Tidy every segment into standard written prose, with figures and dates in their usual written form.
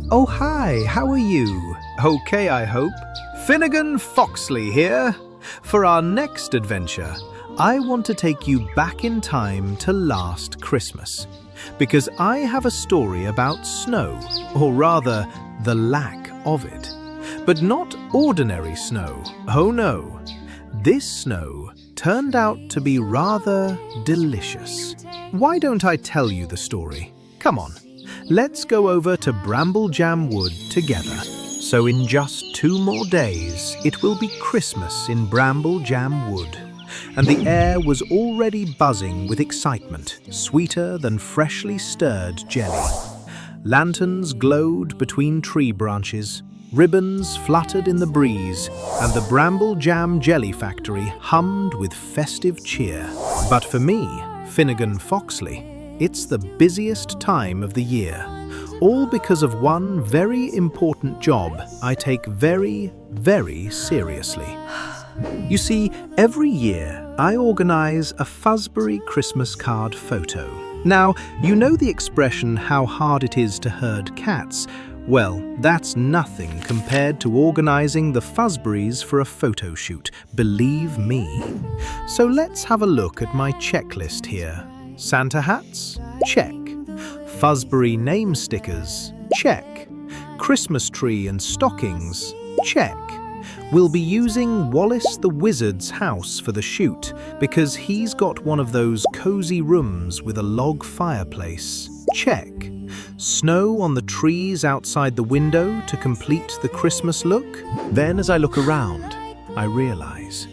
Oh, hi, how are you? Okay, I hope. Finnegan Foxley here. For our next adventure, I want to take you back in time to last Christmas, because I have a story about snow, or rather, the lack of it. But not ordinary snow, oh no. This snow turned out to be rather delicious. Why don't I tell you the story? Come on, let's go over to Bramblejam Wood together. So in just 2 more days, it will be Christmas in Bramblejam Wood. And the air was already buzzing with excitement, sweeter than freshly stirred jelly. Lanterns glowed between tree branches, ribbons fluttered in the breeze, and the Bramblejam Jelly Factory hummed with festive cheer. But for me, Finnegan Foxley, it's the busiest time of the year, all because of one very important job I take very, very seriously. You see, every year I organize a Fuzzberry Christmas card photo. Now, you know the expression, how hard it is to herd cats? Well, that's nothing compared to organizing the Fuzzberries for a photo shoot, believe me. So let's have a look at my checklist here. Santa hats? Check. Fuzzberry name stickers? Check. Christmas tree and stockings? Check. We'll be using Wallace the Wizard's house for the shoot because he's got one of those cozy rooms with a log fireplace. Check. Snow on the trees outside the window to complete the Christmas look. Then as I look around, I realize,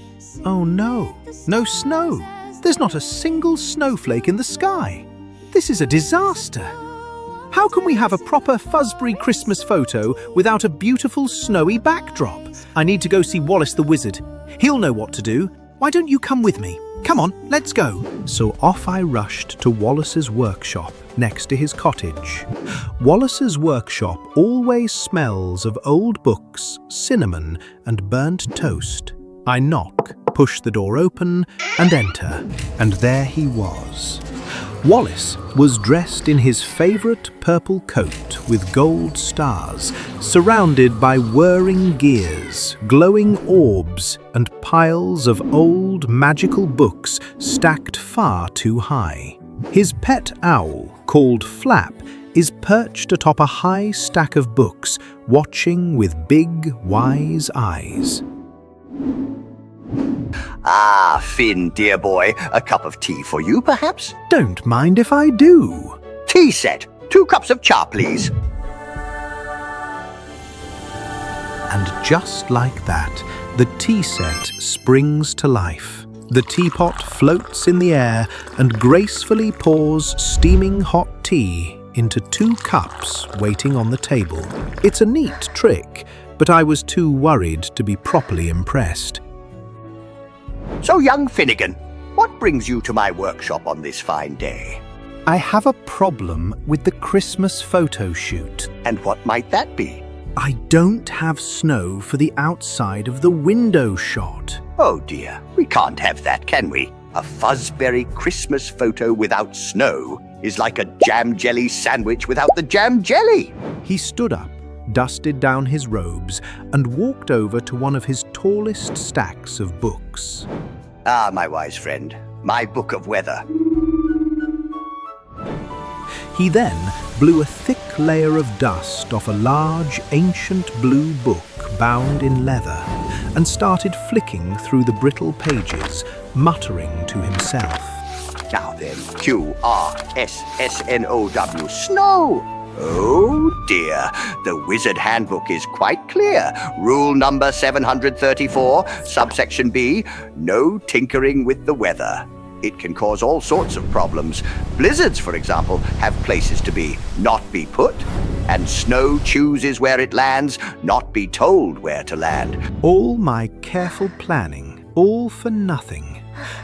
oh no, no snow. There's not a single snowflake in the sky. This is a disaster. How can we have a proper Fuzzberry Christmas photo without a beautiful snowy backdrop? I need to go see Wallace the Wizard. He'll know what to do. Why don't you come with me? Come on, let's go. So off I rushed to Wallace's workshop next to his cottage. Wallace's workshop always smells of old books, cinnamon, and burnt toast. I knock, push the door open, and enter. And there he was. Wallace was dressed in his favourite purple coat with gold stars, surrounded by whirring gears, glowing orbs, and piles of old magical books stacked far too high. His pet owl, called Flap, is perched atop a high stack of books, watching with big, wise eyes. Ah, Finn, dear boy, a cup of tea for you, perhaps? Don't mind if I do. Tea set. 2 cups of cha, please. And just like that, the tea set springs to life. The teapot floats in the air and gracefully pours steaming hot tea into 2 cups waiting on the table. It's a neat trick, but I was too worried to be properly impressed. So, young Finnegan, what brings you to my workshop on this fine day? I have a problem with the Christmas photo shoot. And what might that be? I don't have snow for the outside of the window shot. Oh dear, we can't have that, can we? A Fuzzberry Christmas photo without snow is like a jam jelly sandwich without the jam jelly. He stood up, dusted down his robes, and walked over to one of his tallest stacks of books. Ah, my wise friend, my book of weather. He then blew a thick layer of dust off a large, ancient blue book bound in leather and started flicking through the brittle pages, muttering to himself. Now then, Q-R-S-S-N-O-W, snow! Oh dear, the Wizard Handbook is quite clear. Rule number 734, subsection B, no tinkering with the weather. It can cause all sorts of problems. Blizzards, for example, have places to be, not be put. And snow chooses where it lands, not be told where to land. All my careful planning, all for nothing.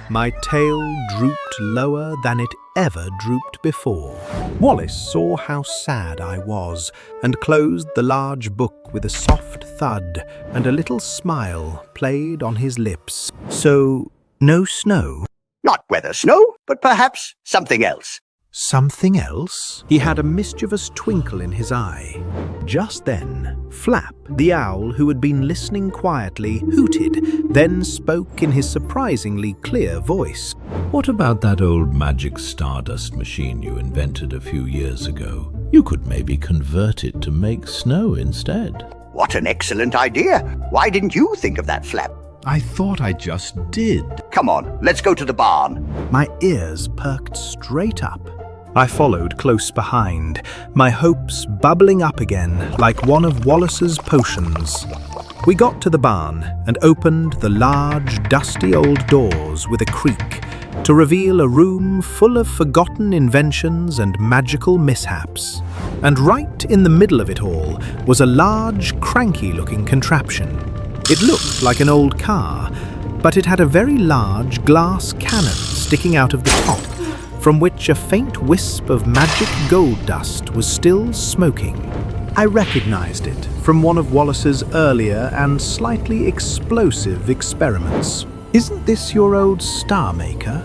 My tail drooped lower than it ever drooped before. Wallace saw how sad I was and closed the large book with a soft thud, and a little smile played on his lips. So, no snow? Not weather snow, but perhaps something else. Something else? He had a mischievous twinkle in his eye. Just then, Flap, the owl who had been listening quietly, hooted, then spoke in his surprisingly clear voice. What about that old magic stardust machine you invented a few years ago? You could maybe convert it to make snow instead. What an excellent idea! Why didn't you think of that, Flap? I thought I just did. Come on, let's go to the barn. My ears perked straight up. I followed close behind, my hopes bubbling up again like one of Wallace's potions. We got to the barn and opened the large, dusty old doors with a creak to reveal a room full of forgotten inventions and magical mishaps. And right in the middle of it all was a large, cranky-looking contraption. It looked like an old car, but it had a very large glass cannon sticking out of the top, from which a faint wisp of magic gold dust was still smoking. I recognized it from one of Wallace's earlier and slightly explosive experiments. Isn't this your old star maker?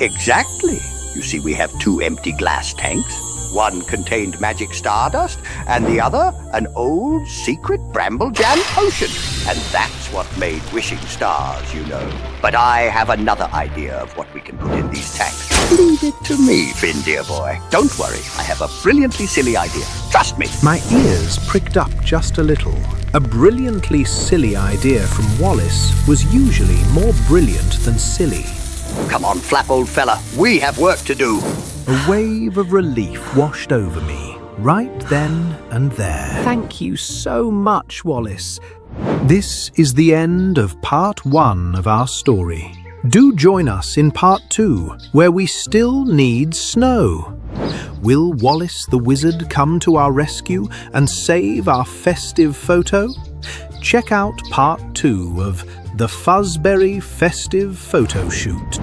Exactly. You see, we have 2 empty glass tanks. One contained magic stardust, and the other an old secret bramble jam potion. And that's what made wishing stars, you know. But I have another idea of what we can put in these tanks. Leave it to me, Finn, dear boy. Don't worry, I have a brilliantly silly idea. Trust me. My ears pricked up just a little. A brilliantly silly idea from Wallace was usually more brilliant than silly. Come on, Flap, old fella. We have work to do. A wave of relief washed over me, right then and there. Thank you so much, Wallace. This is the end of part 1 of our story. Do join us in part 2, where we still need snow. Will Wallace the Wizard come to our rescue and save our festive photo? Check out part 2 of the Fuzzberry Festive Photo Shoot.